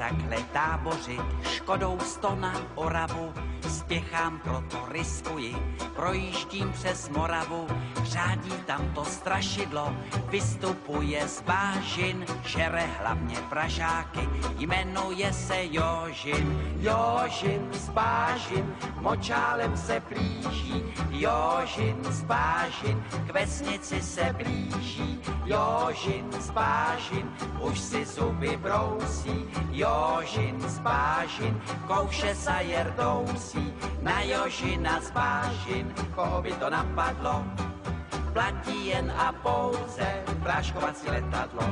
takhle tábořit, Škodou 100 na Oravu, spěchám, proto riskuji, projíždím přes Moravu, řádí tam to strašidlo, vystupuje z bážin, žere hlavně Pražáky, jmenuje se Jožin. Jožin z bážin, močálem se blíží, Jožin z bážin, k vesnici se blíží, Jožin z bážin, už si zuby brousí, Jožin z bážin, kouše za Jerdousí, na Jožina z bážin, koho by to napadlo, platí jen a pouze práškovací letadlo.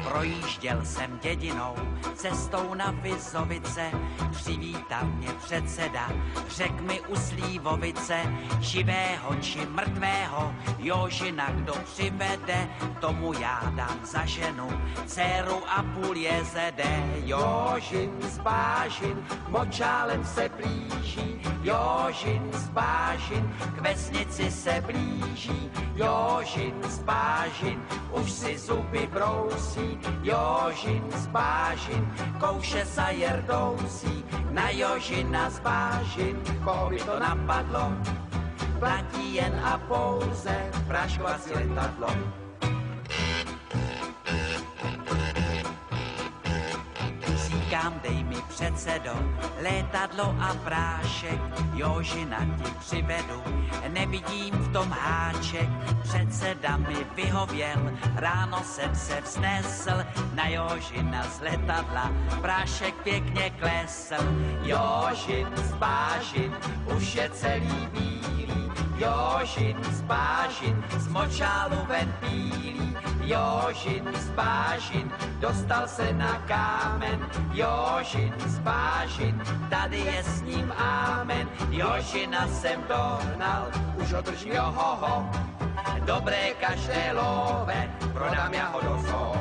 Projížděl jsem dědinou, cestou na Vizovice, přivítal mě předseda, řek mi u Slívovice, živého či mrtvého, Jožina kdo přivede, tomu já dám za ženu, dceru a půl jezede. Jožin z bážin, močálem se blíží, Jožin z bážin, k vesnici se blíží, Jožin z bážin, už si zuby brousí, Jožin z bážin, kouše za Jerdousí, na Jožina z bážin, koho by to napadlo, platí jen a pouze práškovací letadlo. Říkám, dej mi předsedo, létadlo a prášek, Jožina ti přivedu, nevidím v tom háček, předseda mi vyhověl, ráno jsem se vznesl, na Jožina z letadla, prášek pěkně klesl. Jožin z bážin, už je celý bílý, Jožin z bážin, z močálu ven bílý, Jožin z bážin, dostal se na kámen, Jožin z bážin, tady je s ním amen, Jožina jsem dohnal, už ho držím johoho, dobré kaštelové, prodám já ho do zoo.